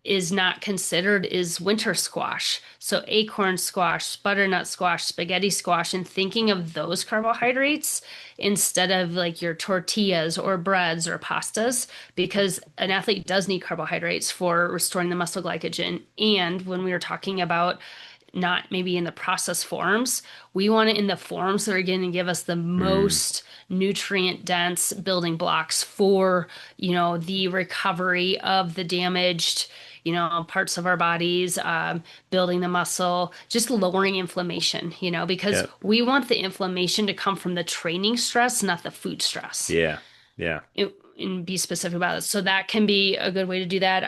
is not considered is winter squash. So acorn squash, butternut squash, spaghetti squash, and thinking of those carbohydrates instead of like your tortillas or breads or pastas, because an athlete does need carbohydrates for restoring the muscle glycogen. And when we were talking about not maybe in the processed forms, we want it in the forms that are going to give us the Mm, most nutrient dense building blocks for, the recovery of the damaged, parts of our bodies, building the muscle, just lowering inflammation, because yeah. we want the inflammation to come from the training stress, not the food stress, Yeah. Yeah. and be specific about it. So that can be a good way to do that.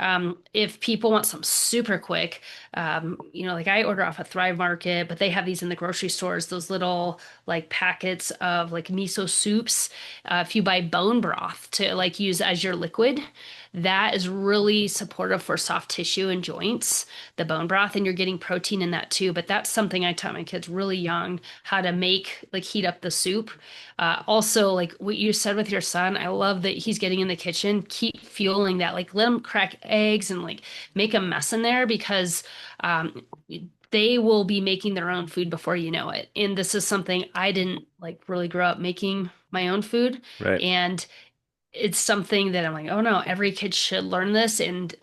If people want some super quick, like I order off a Thrive Market, but they have these in the grocery stores, those little like packets of like miso soups. If you buy bone broth to like use as your liquid, that is really supportive for soft tissue and joints, the bone broth, and you're getting protein in that too. But that's something I taught my kids really young how to make, like heat up the soup. Also, like what you said with your son, I love that he's getting in the kitchen. Keep fueling that. Like let him crack eggs and like make a mess in there because um, they will be making their own food before you know it. And this is something I didn't like really grow up making my own food. Right. And it's something that I'm like, oh no, every kid should learn this. And,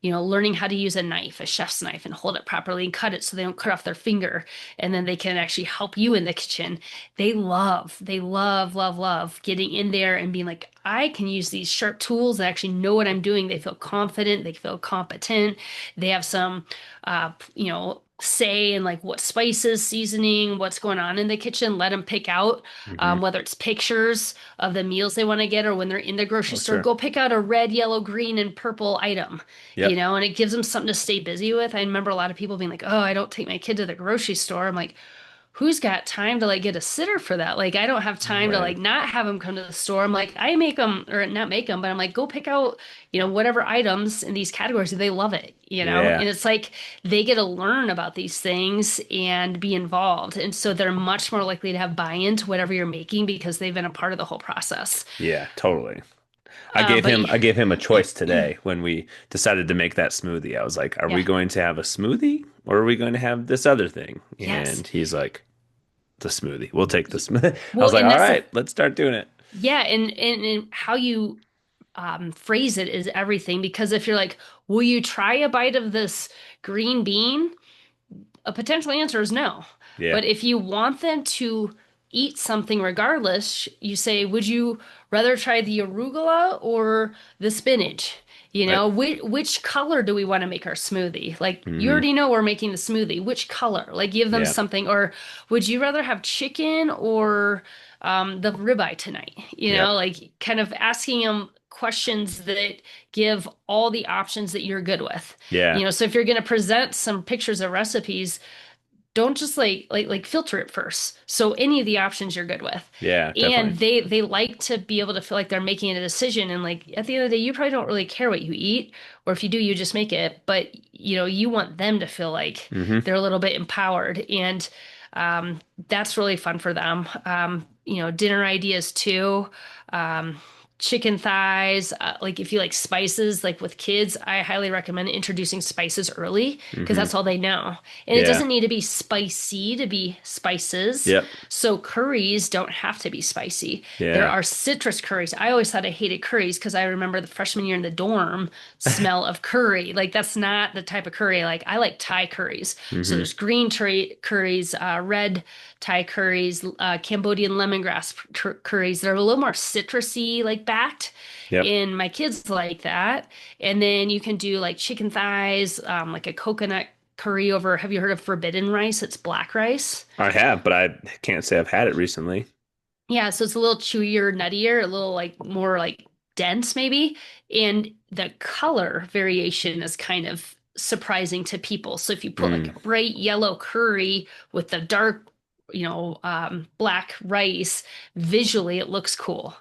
learning how to use a knife, a chef's knife, and hold it properly and cut it so they don't cut off their finger. And then they can actually help you in the kitchen. They love, love, love getting in there and being like, I can use these sharp tools. I actually know what I'm doing. They feel confident. They feel competent. They have some, say in like what spices, seasoning, what's going on in the kitchen. Let them pick out Hmm. whether it's pictures of the meals they want to get or when they're in the grocery Oh, store, sure. go pick out a red, yellow, green, and purple item, Yep. and it gives them something to stay busy with. I remember a lot of people being like, oh, I don't take my kid to the grocery store. I'm like, who's got time to like get a sitter for that? Like, I don't have time to Right. like not have them come to the store. I'm like, I make them or not make them, but I'm like, go pick out, whatever items in these categories. They love it, Yeah. and it's like they get to learn about these things and be involved. And so they're much more likely to have buy-in to whatever you're making because they've been a part of the whole process. Yeah. Totally. I Um, gave but him I gave him a choice today when we decided to make that smoothie. I was like, "Are we yeah, going to have a smoothie or are we going to have this other thing?" yes. And he's like, "The smoothie. We'll take the smoothie." I Well, was like, and "All that's the right, let's start doing it." yeah, and how you phrase it is everything. Because if you're like, will you try a bite of this green bean? A potential answer is no. Yeah. But if you want them to eat something regardless, you say, would you rather try the arugula or the spinach? You Right. know, which color do we want to make our smoothie? Like, you Hmm. already know we're making the smoothie. Which color? Like, give them Yeah. something. Or would you rather have chicken or the ribeye tonight? You know, Yep. like kind of asking them questions that give all the options that you're good with. Yeah. You know, so if you're going to present some pictures of recipes, don't just like filter it first. So any of the options you're good with. Yeah, And definitely. they like to be able to feel like they're making a decision. And like at the end of the day, you probably don't really care what you eat, or if you do, you just make it. But you know, you want them to feel like Hmm. they're a little bit empowered. And that's really fun for them. You know, dinner ideas too. Um, Chicken thighs, like if you like spices, like with kids, I highly recommend introducing spices early because Hmm. that's all they know. And it Yeah. doesn't need to be spicy to be spices. Yep. So curries don't have to be spicy. There Yeah. are citrus curries. I always thought I hated curries because I remember the freshman year in the dorm smell of curry. Like that's not the type of curry I like. I like Thai curries. So Hmm. there's green curries, red Thai curries, Cambodian lemongrass curries that are a little more citrusy, like backed. Yep. And my kids like that. And then you can do like chicken thighs, like a coconut curry over. Have you heard of forbidden rice? It's black rice. I have, but I can't say I've had it recently. Yeah, so it's a little chewier, nuttier, a little like more like dense maybe. And the color variation is kind of surprising to people. So if you put like Mm. a bright yellow curry with the dark, black rice, visually it looks cool.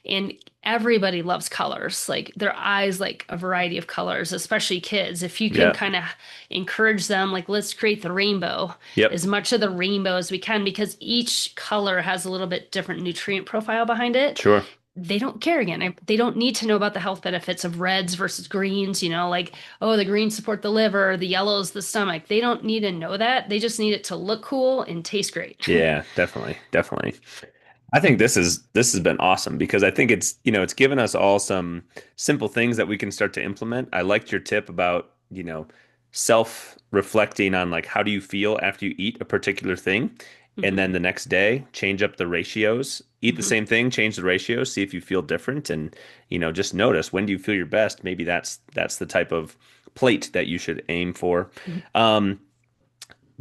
And everybody loves colors. Like their eyes like a variety of colors, especially kids. If you can Yeah. kind of encourage them, like let's create the rainbow Yep. as much of the rainbow as we can because each color has a little bit different nutrient profile behind it. Sure. They don't care again. They don't need to know about the health benefits of reds versus greens, like, oh, the greens support the liver, the yellows, the stomach. They don't need to know that. They just need it to look cool and taste great. Yeah, definitely. Definitely. I think this has been awesome because I think it's given us all some simple things that we can start to implement. I liked your tip about, self-reflecting on like how do you feel after you eat a particular thing, and Mhm. then the next day change up the ratios. Eat the Mhm. same thing, change the ratios, see if you feel different, and just notice when do you feel your best. Maybe that's the type of plate that you should aim for. Mhm. Um,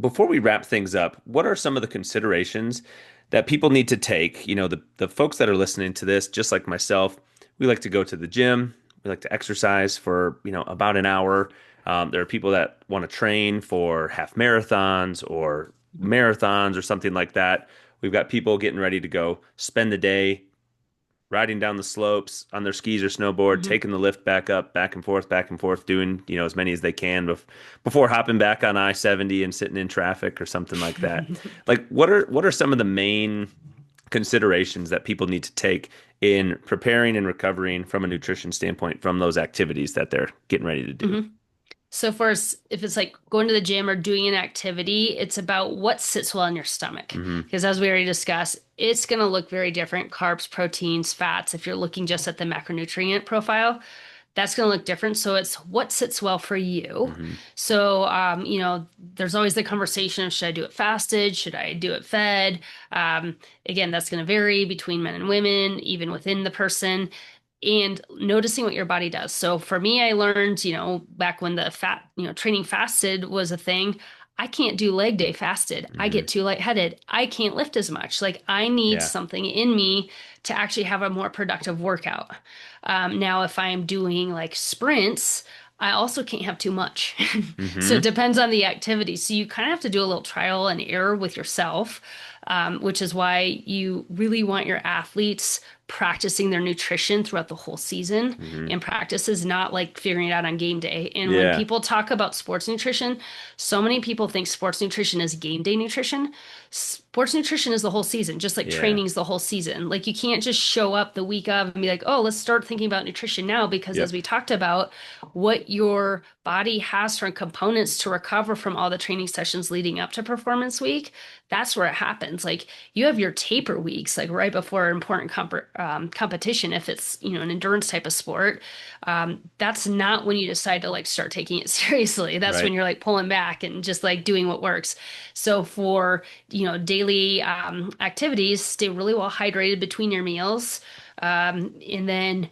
Before we wrap things up, what are some of the considerations that people need to take? The folks that are listening to this, just like myself, we like to go to the gym, we like to exercise for, about an hour. There are people that want to train for half marathons or something like that. We've got people getting ready to go spend the day riding down the slopes on their skis or snowboard, Mhm. taking the lift back and forth, doing, as many as they can before hopping back on I-70 and sitting in traffic or something like that. Like what are some of the main considerations that people need to take in preparing and recovering from a nutrition standpoint from those activities that they're getting ready to do? Mhm. So for us, if it's like going to the gym or doing an activity, it's about what sits well in your stomach. Hmm. Because as we already discussed, it's going to look very different. Carbs, proteins, fats. If you're looking just at the macronutrient profile, that's going to look different. So it's what sits well for you. Hmm. So, there's always the conversation of should I do it fasted? Should I do it fed? Again, that's going to vary between men and women, even within the person and noticing what your body does. So for me, I learned, back when the training fasted was a thing, I can't do leg day fasted. I Hmm. get too lightheaded. I can't lift as much. Like I need Yeah. something in me to actually have a more productive workout. Now, if I'm doing like sprints, I also can't have too much. So it Hmm. depends on the activity. So you kind of have to do a little trial and error with yourself, which is why you really want your athletes practicing their nutrition throughout the whole season. Hmm. And practice is not like figuring it out on game day. And when Yeah. people talk about sports nutrition, so many people think sports nutrition is game day nutrition. Sports nutrition is the whole season, just like Yeah. training is the whole season. Like you can't just show up the week of and be like, oh, let's start thinking about nutrition now. Because as Yep. we talked about, what your body has from components to recover from all the training sessions leading up to performance week, that's where it happens. Like you have your taper weeks, like right before an important competition, if it's, an endurance type of sport. That's not when you decide to like start taking it seriously. That's when Right. you're like pulling back and just like doing what works. So for, daily activities, stay really well hydrated between your meals. And then,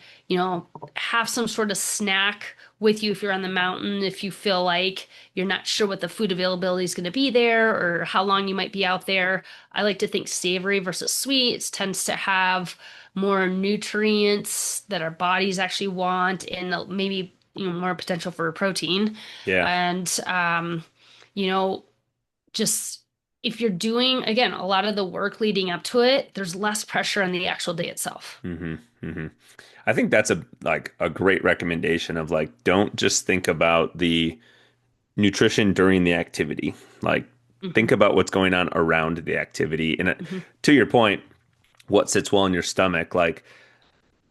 have some sort of snack with you if you're on the mountain, if you feel like you're not sure what the food availability is going to be there or how long you might be out there. I like to think savory versus sweet tends to have more nutrients that our bodies actually want and maybe more potential for protein. Yeah. And you know, just if you're doing again a lot of the work leading up to it, there's less pressure on the actual day itself. hmm hmm I think that's a great recommendation of like, don't just think about the nutrition during the activity. Like, think Hmm. about what's going on around the activity. And Hmm. to your point, what sits well in your stomach, like,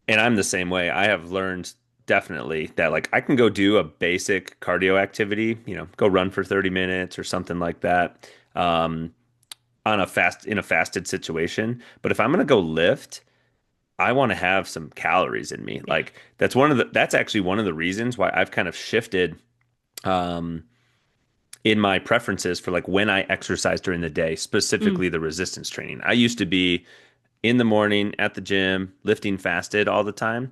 and I'm the same way. I have learned definitely that like I can go do a basic cardio activity, go run for 30 minutes or something like that, on in a fasted situation. But if I'm gonna go lift, I want to have some calories in me. Yeah. Like that's actually one of the reasons why I've kind of shifted um in my preferences for like when I exercise during the day, Mm. specifically the resistance training. I used to be in the morning at the gym, lifting fasted all the time.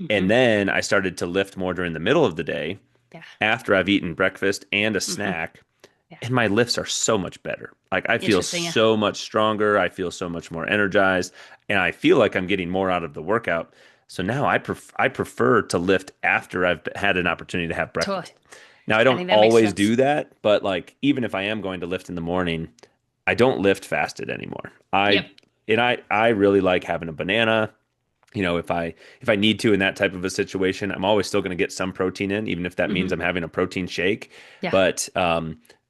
And Hmm. then I started to lift more during the middle of the day Yeah. after I've eaten breakfast and a Hmm. snack. Yeah. And my lifts are so much better. Like I feel Interesting. Yeah. so much stronger. I feel so much more energized, and I feel like I'm getting more out of the workout. So now I prefer to lift after I've had an opportunity to have Totally. breakfast. Now I I don't think that makes always sense. do that, but like even if I am going to lift in the morning, I don't lift fasted anymore. Yep. I really like having a banana. If I need to in that type of a situation, I'm always still going to get some protein in, even if that means Hmm. I'm having a protein shake. Yeah. But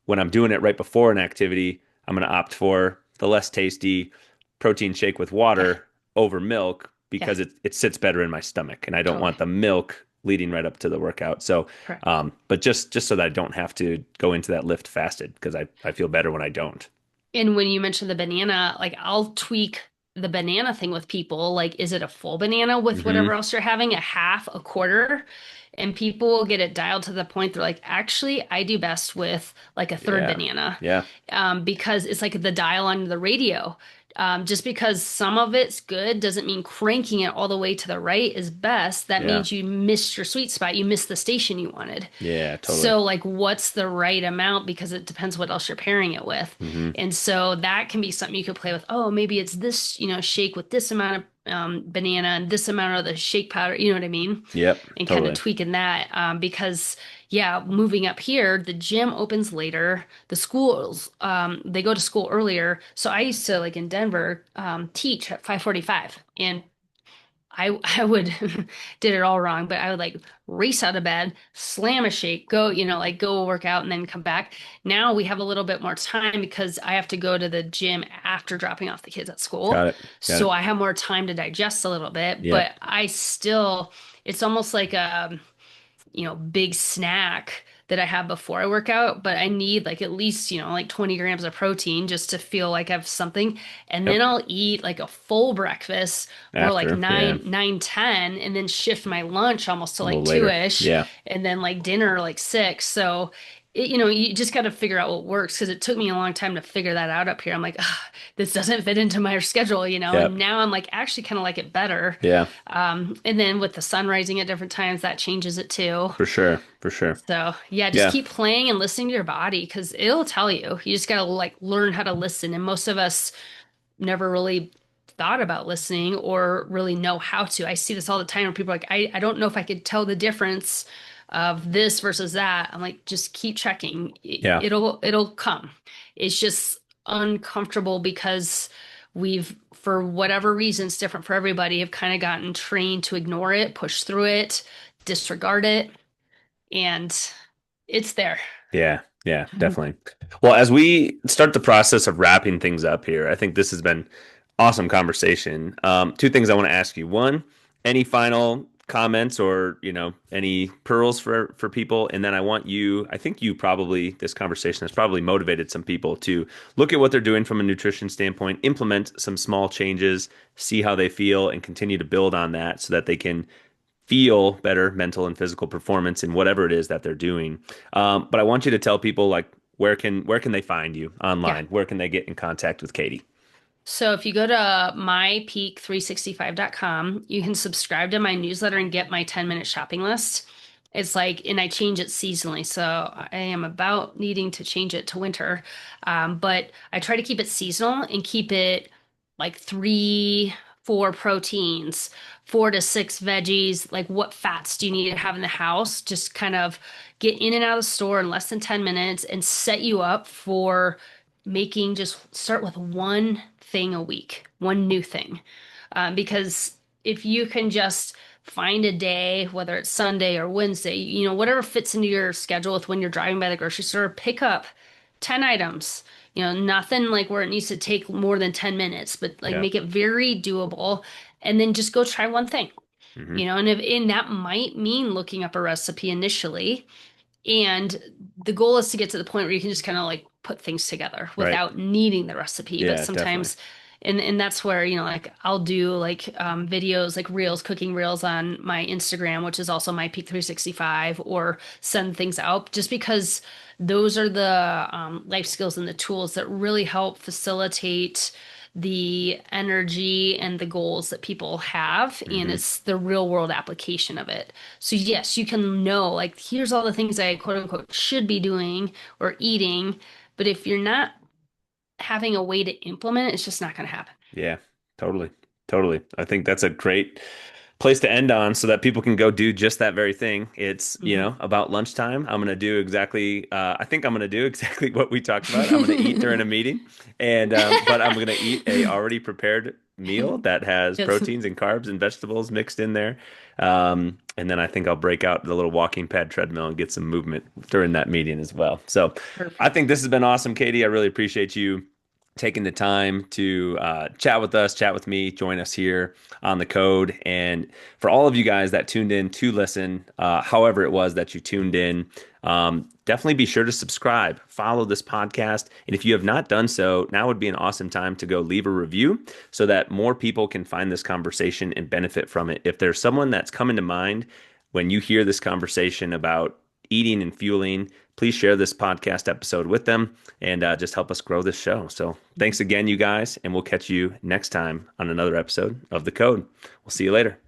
when I'm doing it right before an activity, I'm going to opt for the less tasty protein shake with Yeah. water over milk Yeah. because it sits better in my stomach, and I don't Totally. want the milk leading right up to the workout. So, Correct. but just so that I don't have to go into that lift fasted because I feel better when I don't. And when you mentioned the banana, like I'll tweak the banana thing with people. Like, is it a full banana with whatever Hmm. else you're having, a half, a quarter? And people will get it dialed to the point they're like, actually, I do best with like a third Yeah. banana, Yeah. because it's like the dial on the radio. Just because some of it's good doesn't mean cranking it all the way to the right is best. That Yeah. means you missed your sweet spot. You missed the station you wanted. Yeah. Totally. So, like, what's the right amount? Because it depends what else you're pairing it with. Hmm. And so that can be something you could play with. Oh, maybe it's this, shake with this amount of banana and this amount of the shake powder. You know what I mean? Yep. And kind of Totally. tweaking that. Because, yeah, moving up here, the gym opens later. The schools, they go to school earlier. So I used to, like in Denver, teach at 5:45. And I would did it all wrong, but I would like race out of bed, slam a shake, go, like go work out and then come back. Now we have a little bit more time because I have to go to the gym after dropping off the kids at school. Got it. Got So it. I have more time to digest a little bit, Yep. but I still, it's almost like a big snack that I have before I work out, but I need like at least, like 20 grams of protein just to feel like I have something. And then Yep. I'll eat like a full breakfast, more like After. Yeah. 10, and then shift my lunch almost to A like little later. 2-ish, Yeah. and then like dinner like 6. So you just got to figure out what works because it took me a long time to figure that out up here. I'm like, "Ugh, this doesn't fit into my schedule, and Yep. now I'm like actually kind of like it better. Yeah. And then with the sun rising at different times, that changes it too. For sure. For sure. So yeah, just Yeah. keep playing and listening to your body because it'll tell you. You just gotta like learn how to listen. And most of us never really thought about listening or really know how to. I see this all the time where people are like, I don't know if I could tell the difference of this versus that. I'm like, just keep checking. Yeah. It'll come. It's just uncomfortable because we've, for whatever reason, it's different for everybody, have kind of gotten trained to ignore it, push through it, disregard it, and it's there. Yeah. Yeah. Definitely. Well, as we start the process of wrapping things up here, I think this has been awesome conversation. Two things I want to ask you. One, any final comments or, any pearls for people. And then I want you, I think you probably, this conversation has probably motivated some people to look at what they're doing from a nutrition standpoint, implement some small changes, see how they feel, and continue to build on that so that they can feel better mental and physical performance in whatever it is that they're doing. But I want you to tell people, like, where can they find you Yeah. online? Where can they get in contact with Katie? So if you go to mypeak365.com, you can subscribe to my newsletter and get my 10-minute shopping list. It's like, and I change it seasonally. So I am about needing to change it to winter. But I try to keep it seasonal and keep it like 4 proteins, 4 to 6 veggies. Like, what fats do you need to have in the house? Just kind of get in and out of the store in less than 10 minutes and set you up for making, just start with one thing a week, one new thing. Because if you can just find a day, whether it's Sunday or Wednesday, whatever fits into your schedule with when you're driving by the grocery store, pick up 10 items. Nothing like where it needs to take more than 10 minutes, but like Yeah. make it very doable and then just go try one thing. Hmm. And that might mean looking up a recipe initially, and the goal is to get to the point where you can just kind of like put things together Right. without needing the recipe. But Yeah, definitely. sometimes, and that's where, like I'll do like videos, like reels, cooking reels on my Instagram, which is also my Peak 365, or send things out just because those are the life skills and the tools that really help facilitate the energy and the goals that people have. And Hmm. it's the real world application of it. So yes, you can know like here's all the things I quote unquote should be doing or eating, but if you're not having a way to implement it, it's just not going to happen. Yeah, totally. Totally. I think that's a great place to end on so that people can go do just that very thing. It's, Mhm. about lunchtime. I'm going to do exactly, I think I'm going to do exactly what we talked about. I'm going to eat during a meeting but I'm going to eat a already prepared meal that has Yes. proteins and carbs and vegetables mixed in there. And then I think I'll break out the little walking pad treadmill and get some movement during that meeting as well. So I Perfect. think this has been awesome, Katie. I really appreciate you taking the time to chat with us, chat with me, join us here on the code. And for all of you guys that tuned in to listen, however it was that you tuned in, definitely be sure to subscribe, follow this podcast. And if you have not done so, now would be an awesome time to go leave a review so that more people can find this conversation and benefit from it. If there's someone that's coming to mind when you hear this conversation about eating and fueling, please share this podcast episode with them and just help us grow this show. So thanks again, you guys, and we'll catch you next time on another episode of The Code. We'll see you later.